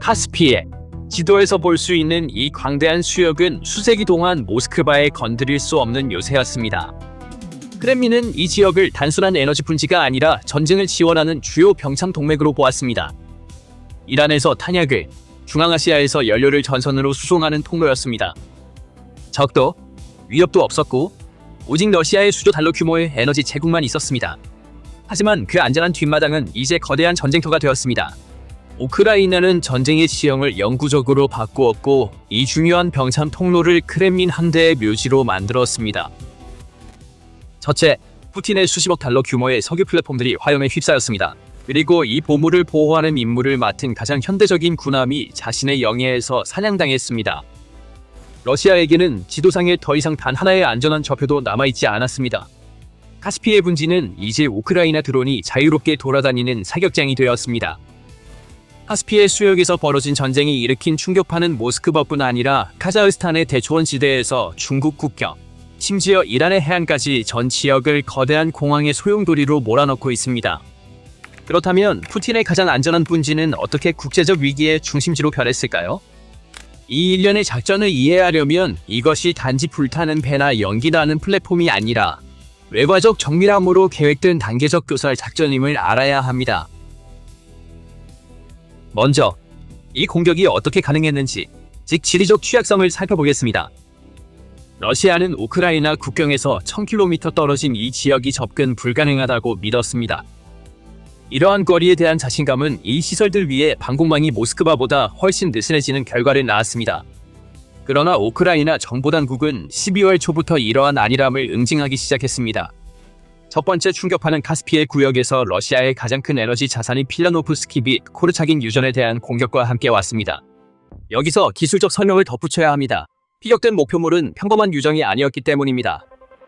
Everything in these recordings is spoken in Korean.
카스피해. 지도에서 볼 수 있는 이 광대한 수역은 수세기 동안 모스크바에 건드릴 수 없는 요새였습니다. 크렘린은 이 지역을 단순한 에너지 분지가 아니라 전쟁을 지원하는 주요 병참 동맥으로 보았습니다. 이란에서 탄약을, 중앙아시아에서 연료를 전선으로 수송하는 통로였습니다. 적도, 위협도 없었고 오직 러시아의 수조 달러 규모의 에너지 제국만 있었습니다. 하지만 그 안전한 뒷마당은 이제 거대한 전쟁터가 되었습니다. 우크라이나는 전쟁의 지형을 영구적으로 바꾸었고 이 중요한 병참 통로를 크렘린 함대의 묘지로 만들었습니다. 첫째, 푸틴의 수십억 달러 규모의 석유 플랫폼들이 화염에 휩싸였습니다. 그리고 이 보물을 보호하는 임무를 맡은 가장 현대적인 군함이 자신의 영해에서 사냥당했습니다. 러시아에게는 지도상에 더 이상 단 하나의 안전한 좌표도 남아있지 않았습니다. 카스피해 분지는 이제 우크라이나 드론이 자유롭게 돌아다니는 사격장이 되었습니다. 카스피해 수역에서 벌어진 전쟁이 일으킨 충격파는 모스크바뿐 아니라 카자흐스탄의 대초원 지대에서 중국 국경, 심지어 이란의 해안까지 전 지역을 거대한 공황의 소용돌이로 몰아넣고 있습니다. 그렇다면 푸틴의 가장 안전한 분지는 어떻게 국제적 위기의 중심지로 변했을까요? 이 일련의 작전을 이해하려면 이것이 단지 불타는 배나 연기 나는 플랫폼이 아니라 외과적 정밀함으로 계획된 단계적 교살 작전임을 알아야 합니다. 먼저 이 공격이 어떻게 가능했는지, 즉 지리적 취약성을 살펴보겠습니다. 러시아는 우크라이나 국경에서 1000km 떨어진 이 지역이 접근 불가능하다고 믿었습니다. 이러한 거리에 대한 자신감은 이 시설들 위에 방공망이 모스크바보다 훨씬 느슨해지는 결과를 낳았습니다. 그러나 우크라이나 정보당국은 12월 초부터 이러한 안일함을 응징하기 시작했습니다. 첫 번째 충격파는 카스피해 구역에서 러시아의 가장 큰 에너지 자산인 필라노프스키 및 코르차긴 유전에 대한 공격과 함께 왔습니다. 여기서 기술적 설명을 덧붙여야 합니다. 피격된 목표물은 평범한 유정이 아니었기 때문입니다.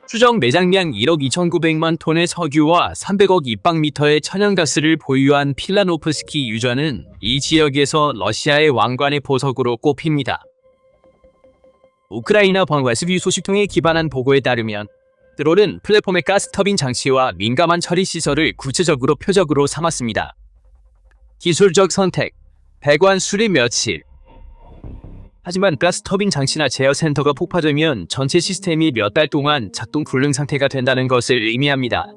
추정 매장량 1억 2,900만 톤의 석유와 300억 입방미터의 천연가스를 보유한 필라노프스키 유전은 이 지역에서 러시아의 왕관의 보석으로 꼽힙니다. 우크라이나 방와스뷰 소식통에 기반한 보고에 따르면 드론은 플랫폼의 가스터빈 장치와 민감한 처리 시설을 구체적으로 표적으로 삼았습니다. 기술적 선택, 배관 수리 며칠. 하지만 가스터빈 장치나 제어 센터가 폭파되면 전체 시스템이 몇 달 동안 작동 불능 상태가 된다는 것을 의미합니다.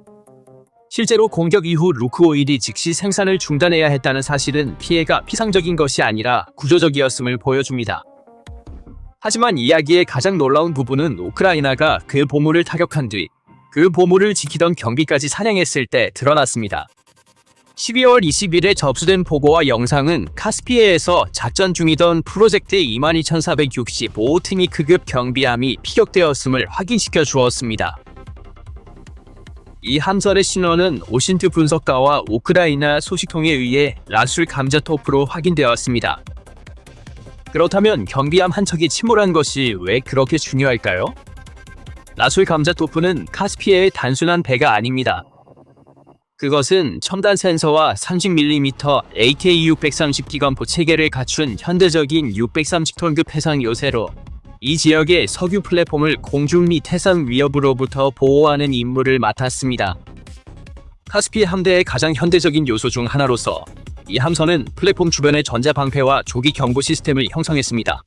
실제로 공격 이후 루크오일이 즉시 생산을 중단해야 했다는 사실은 피해가 피상적인 것이 아니라 구조적이었음을 보여줍니다. 하지만 이야기의 가장 놀라운 부분은 우크라이나가 그 보물을 타격한 뒤 그 보물을 지키던 경비까지 사냥했을 때 드러났습니다. 12월 20일에 접수된 보고와 영상은 카스피해에서 작전 중이던 프로젝트 22465트미크급 경비함이 피격되었음을 확인시켜 주었습니다. 이 함선의 신원은 오신트 분석가와 우크라이나 소식통에 의해 라술 감자토프로 확인되었습니다. 그렇다면 경비함 한 척이 침몰한 것이 왜 그렇게 중요할까요? 라술 감자토프는 카스피해의 단순한 배가 아닙니다. 그것은 첨단 센서와 30mm AK-630 기관포 체계를 갖춘 현대적인 630톤급 해상 요새로 이 지역의 석유 플랫폼을 공중 및 해상 위협으로부터 보호하는 임무를 맡았습니다. 카스피해 함대의 가장 현대적인 요소 중 하나로서 이 함선은 플랫폼 주변의 전자방패와 조기 경보 시스템을 형성했습니다.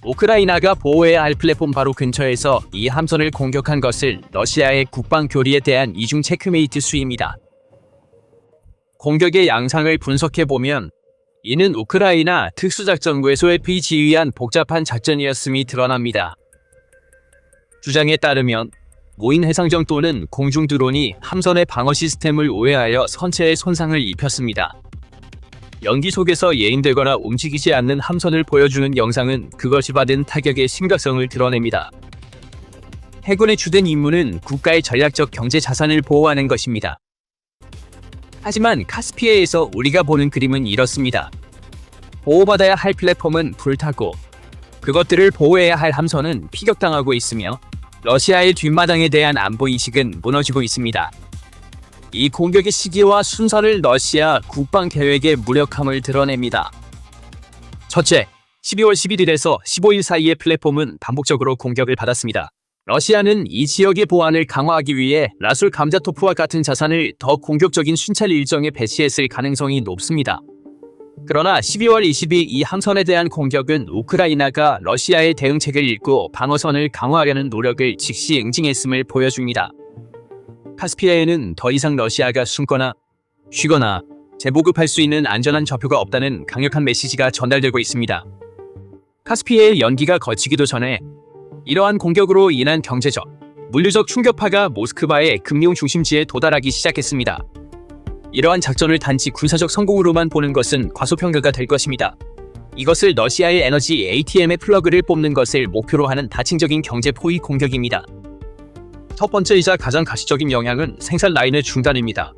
우크라이나가 보호해야 할 플랫폼 바로 근처에서 이 함선을 공격한 것을 러시아의 국방 교리에 대한 이중 체크메이트 수입니다. 공격의 양상을 분석해보면 이는 우크라이나 특수작전부의 소에프이 지휘한 복잡한 작전이었음이 드러납니다. 주장에 따르면 모인 해상정 또는 공중 드론이 함선의 방어 시스템을 오해하여 선체에 손상을 입혔습니다. 연기 속에서 예인되거나 움직이지 않는 함선을 보여주는 영상은 그것이 받은 타격의 심각성을 드러냅니다. 해군의 주된 임무는 국가의 전략적 경제 자산을 보호하는 것입니다. 하지만 카스피해에서 우리가 보는 그림은 이렇습니다. 보호받아야 할 플랫폼은 불타고 그것들을 보호해야 할 함선은 피격당하고 있으며 러시아의 뒷마당에 대한 안보인식은 무너지고 있습니다. 이 공격의 시기와 순서를 러시아 국방계획의 무력함을 드러냅니다. 첫째, 12월 11일에서 15일 사이의 플랫폼은 반복적으로 공격을 받았습니다. 러시아는 이 지역의 보안을 강화하기 위해 라술 감자토프와 같은 자산을 더 공격적인 순찰 일정에 배치했을 가능성이 높습니다. 그러나 12월 20일 이 함선에 대한 공격은 우크라이나가 러시아의 대응책을 읽고 방어선을 강화하려는 노력을 즉시 응징했음을 보여줍니다. 카스피해에는 더 이상 러시아가 숨거나 쉬거나 재보급할 수 있는 안전한 좌표가 없다는 강력한 메시지가 전달되고 있습니다. 카스피해의 연기가 거치기도 전에 이러한 공격으로 인한 경제적, 물리적 충격파가 모스크바의 금융 중심지에 도달하기 시작했습니다. 이러한 작전을 단지 군사적 성공으로만 보는 것은 과소평가가 될 것입니다. 이것을 러시아의 에너지 ATM의 플러그를 뽑는 것을 목표로 하는 다층적인 경제 포위 공격입니다. 첫 번째이자 가장 가시적인 영향은 생산 라인의 중단입니다.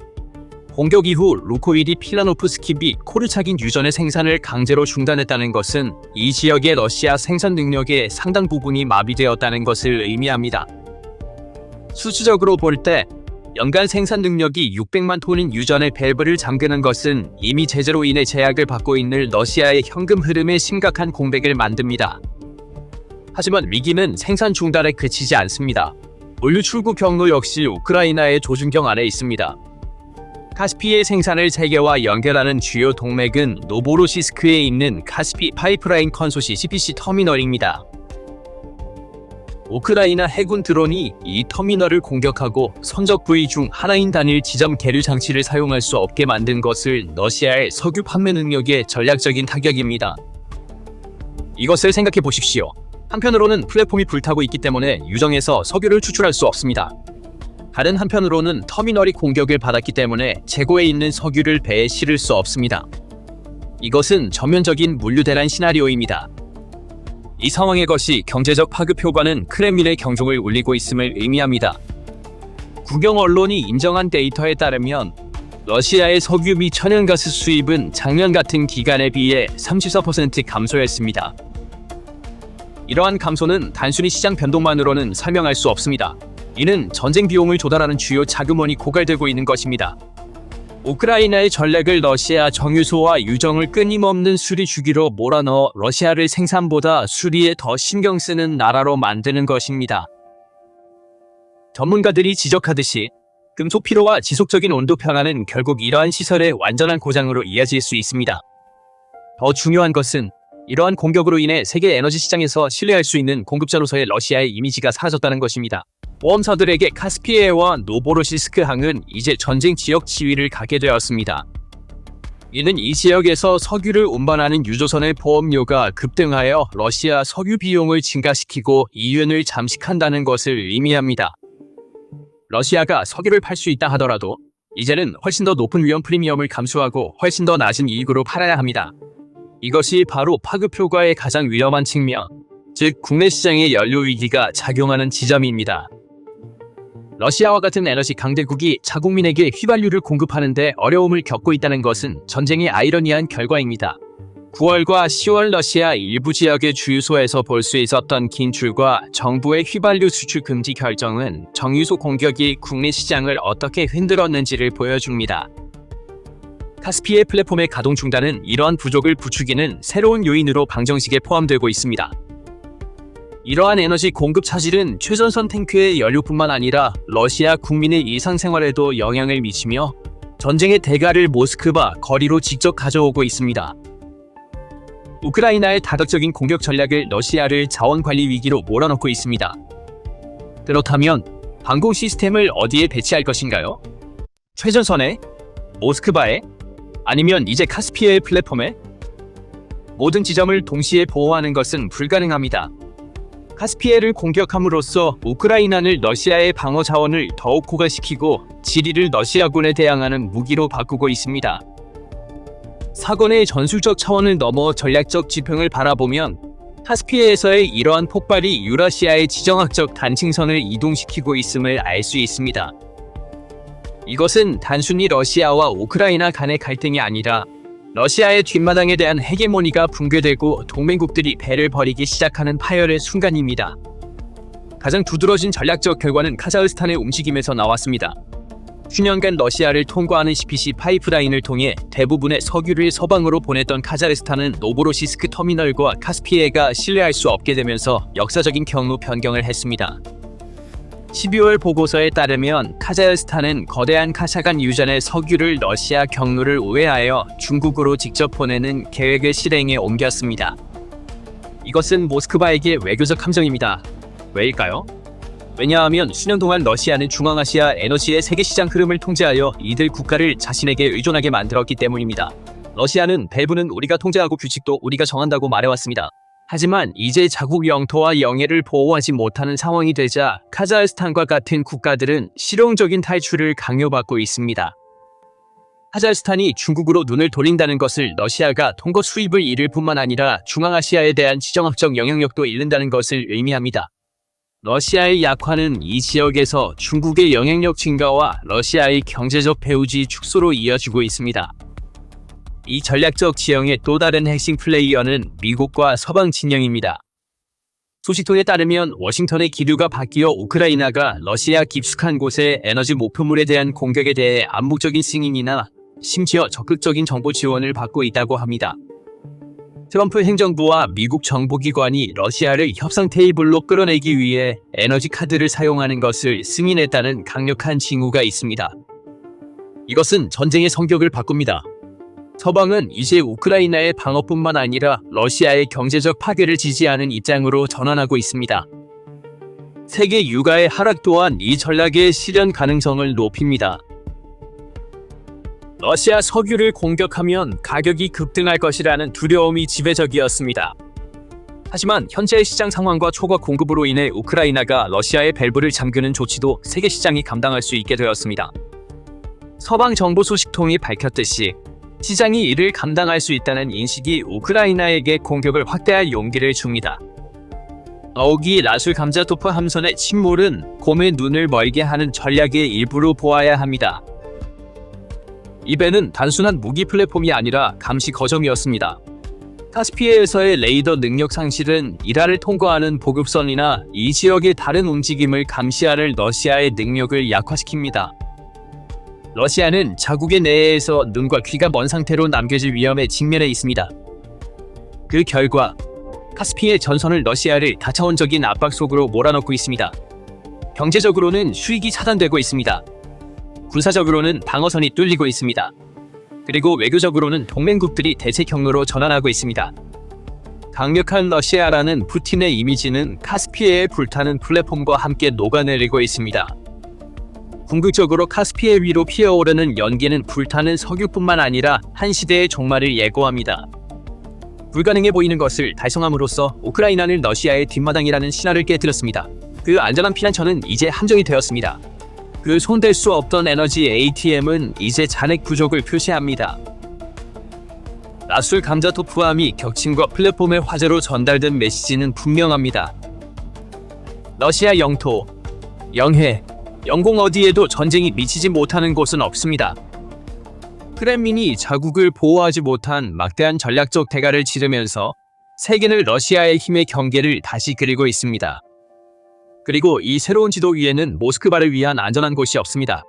공격 이후 루코일이 필라노프스키 및 코르차긴 유전의 생산을 강제로 중단했다는 것은 이 지역의 러시아 생산 능력의 상당 부분이 마비되었다는 것을 의미합니다. 수치적으로 볼 때 연간 생산 능력이 600만 톤인 유전의 밸브를 잠그는 것은 이미 제재로 인해 제약을 받고 있는 러시아의 현금 흐름에 심각한 공백을 만듭니다. 하지만 위기는 생산 중단에 그치지 않습니다. 물류 출구 경로 역시 우크라이나의 조준경 안에 있습니다. 카스피의 생산을 세계와 연결하는 주요 동맥은 노보로시스크에 있는 카스피 파이프라인 컨소시 CPC 터미널입니다. 우크라이나 해군 드론이 이 터미널을 공격하고 선적 부위 중 하나인 단일 지점 계류 장치를 사용할 수 없게 만든 것을 러시아의 석유 판매 능력에 전략적인 타격입니다. 이것을 생각해 보십시오. 한편으로는 플랫폼이 불타고 있기 때문에 유정에서 석유를 추출할 수 없습니다. 다른 한편으로는 터미널이 공격을 받았기 때문에 재고에 있는 석유를 배에 실을 수 없습니다. 이것은 전면적인 물류 대란 시나리오입니다. 이 상황의 것이 경제적 파급 효과는 크렘린의 경종을 울리고 있음을 의미합니다. 국영 언론이 인정한 데이터에 따르면 러시아의 석유 및 천연가스 수입은 작년 같은 기간에 비해 34% 감소했습니다. 이러한 감소는 단순히 시장 변동만으로는 설명할 수 없습니다. 이는 전쟁 비용을 조달하는 주요 자금원이 고갈되고 있는 것입니다. 우크라이나의 전략을 러시아 정유소와 유정을 끊임없는 수리 주기로 몰아넣어 러시아를 생산보다 수리에 더 신경 쓰는 나라로 만드는 것입니다. 전문가들이 지적하듯이 금속 피로와 지속적인 온도 변화는 결국 이러한 시설의 완전한 고장으로 이어질 수 있습니다. 더 중요한 것은 이러한 공격으로 인해 세계 에너지 시장에서 신뢰할 수 있는 공급자로서의 러시아의 이미지가 사라졌다는 것입니다. 보험사들에게 카스피해와 노보로시스크 항은 이제 전쟁 지역 지위를 갖게 되었습니다. 이는 이 지역에서 석유를 운반하는 유조선의 보험료가 급등하여 러시아 석유 비용을 증가시키고 이윤을 잠식한다는 것을 의미합니다. 러시아가 석유를 팔 수 있다 하더라도 이제는 훨씬 더 높은 위험 프리미엄을 감수하고 훨씬 더 낮은 이익으로 팔아야 합니다. 이것이 바로 파급 효과의 가장 위험한 측면, 즉 국내 시장의 연료 위기가 작용하는 지점입니다. 러시아와 같은 에너지 강대국이 자국민에게 휘발유를 공급하는 데 어려움을 겪고 있다는 것은 전쟁의 아이러니한 결과입니다. 9월과 10월 러시아 일부 지역의 주유소에서 볼 수 있었던 긴출과 정부의 휘발유 수출 금지 결정은 정유소 공격이 국내 시장을 어떻게 흔들었는지를 보여줍니다. 카스피해 플랫폼의 가동 중단은 이러한 부족을 부추기는 새로운 요인으로 방정식에 포함되고 있습니다. 이러한 에너지 공급 차질은 최전선 탱크의 연료뿐만 아니라 러시아 국민의 일상생활에도 영향을 미치며 전쟁의 대가를 모스크바 거리로 직접 가져오고 있습니다. 우크라이나의 다각적인 공격 전략을 러시아를 자원관리 위기로 몰아넣고 있습니다. 그렇다면 방공 시스템을 어디에 배치할 것인가요? 최전선에? 모스크바에? 아니면 이제 카스피해의 플랫폼에? 모든 지점을 동시에 보호하는 것은 불가능합니다. 카스피해를 공격함으로써 우크라이나는 러시아의 방어 자원을 더욱 고갈시키고 지리를 러시아군에 대항하는 무기로 바꾸고 있습니다. 사건의 전술적 차원을 넘어 전략적 지평을 바라보면 카스피해에서의 이러한 폭발이 유라시아의 지정학적 단층선을 이동시키고 있음을 알 수 있습니다. 이것은 단순히 러시아와 우크라이나 간의 갈등이 아니라 러시아의 뒷마당에 대한 헤게모니가 붕괴되고 동맹국들이 배를 버리기 시작하는 파열의 순간입니다. 가장 두드러진 전략적 결과는 카자흐스탄의 움직임에서 나왔습니다. 수년간 러시아를 통과하는 CPC 파이프라인을 통해 대부분의 석유를 서방으로 보냈던 카자흐스탄은 노보로시스크 터미널과 카스피해가 신뢰할 수 없게 되면서 역사적인 경로 변경을 했습니다. 12월 보고서에 따르면 카자흐스탄은 거대한 카사간 유전의 석유를 러시아 경로를 우회하여 중국으로 직접 보내는 계획을 실행에 옮겼습니다. 이것은 모스크바에게 외교적 함정입니다. 왜일까요? 왜냐하면 수년 동안 러시아는 중앙아시아 에너지의 세계 시장 흐름을 통제하여 이들 국가를 자신에게 의존하게 만들었기 때문입니다. 러시아는 밸브는 우리가 통제하고 규칙도 우리가 정한다고 말해왔습니다. 하지만 이제 자국 영토와 영해를 보호하지 못하는 상황이 되자 카자흐스탄과 같은 국가들은 실용적인 탈출을 강요받고 있습니다. 카자흐스탄이 중국으로 눈을 돌린다는 것을 러시아가 통거 수입을 잃을 뿐만 아니라 중앙아시아에 대한 지정학적 영향력도 잃는다는 것을 의미합니다. 러시아의 약화는 이 지역에서 중국의 영향력 증가와 러시아의 경제적 배후지 축소로 이어지고 있습니다. 이 전략적 지형의 또 다른 핵심 플레이어는 미국과 서방 진영입니다. 소식통에 따르면 워싱턴의 기류가 바뀌어 우크라이나가 러시아 깊숙한 곳의 에너지 목표물에 대한 공격에 대해 암묵적인 승인이나 심지어 적극적인 정보 지원을 받고 있다고 합니다. 트럼프 행정부와 미국 정보기관이 러시아를 협상 테이블로 끌어내기 위해 에너지 카드를 사용하는 것을 승인했다는 강력한 징후가 있습니다. 이것은 전쟁의 성격을 바꿉니다. 서방은 이제 우크라이나의 방어뿐만 아니라 러시아의 경제적 파괴를 지지하는 입장으로 전환하고 있습니다. 세계 유가의 하락 또한 이 전략의 실현 가능성을 높입니다. 러시아 석유를 공격하면 가격이 급등할 것이라는 두려움이 지배적이었습니다. 하지만 현재의 시장 상황과 초과 공급으로 인해 우크라이나가 러시아의 밸브를 잠그는 조치도 세계 시장이 감당할 수 있게 되었습니다. 서방 정보 소식통이 밝혔듯이 시장이 이를 감당할 수 있다는 인식이 우크라이나에게 공격을 확대할 용기를 줍니다. 더욱이 라술 감자토프 함선의 침몰은 곰의 눈을 멀게 하는 전략의 일부로 보아야 합니다. 이 배는 단순한 무기 플랫폼이 아니라 감시 거점이었습니다. 카스피해에서의 레이더 능력 상실은 이라를 통과하는 보급선이나 이 지역의 다른 움직임을 감시하는 러시아의 능력을 약화시킵니다. 러시아는 자국의 내에서 눈과 귀가 먼 상태로 남겨질 위험에 직면해 있습니다. 그 결과 카스피해 전선을 러시아를 다차원적인 압박 속으로 몰아넣고 있습니다. 경제적으로는 수익이 차단되고 있습니다. 군사적으로는 방어선이 뚫리고 있습니다. 그리고 외교적으로는 동맹국들이 대체 경로로 전환하고 있습니다. 강력한 러시아라는 푸틴의 이미지는 카스피해에 불타는 플랫폼과 함께 녹아내리고 있습니다. 궁극적으로 카스피해 위로 피어오르는 연기는 불타는 석유뿐만 아니라 한 시대의 종말을 예고합니다. 불가능해 보이는 것을 달성함으로써 우크라이나는 러시아의 뒷마당이라는 신화를 깨뜨렸습니다. 그 안전한 피난처는 이제 함정이 되었습니다. 그 손댈 수 없던 에너지 ATM은 이제 잔액 부족을 표시합니다. 라술 감자토프함이 격침과 플랫폼의 화재로 전달된 메시지는 분명합니다. 러시아 영토, 영해, 영공 어디에도 전쟁이 미치지 못하는 곳은 없습니다. 크렘린이 자국을 보호하지 못한 막대한 전략적 대가를 치르면서 세계는 러시아의 힘의 경계를 다시 그리고 있습니다. 그리고 이 새로운 지도 위에는 모스크바를 위한 안전한 곳이 없습니다.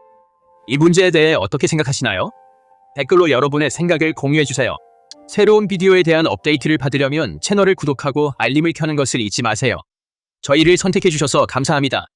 이 문제에 대해 어떻게 생각하시나요? 댓글로 여러분의 생각을 공유해주세요. 새로운 비디오에 대한 업데이트를 받으려면 채널을 구독하고 알림을 켜는 것을 잊지 마세요. 저희를 선택해주셔서 감사합니다.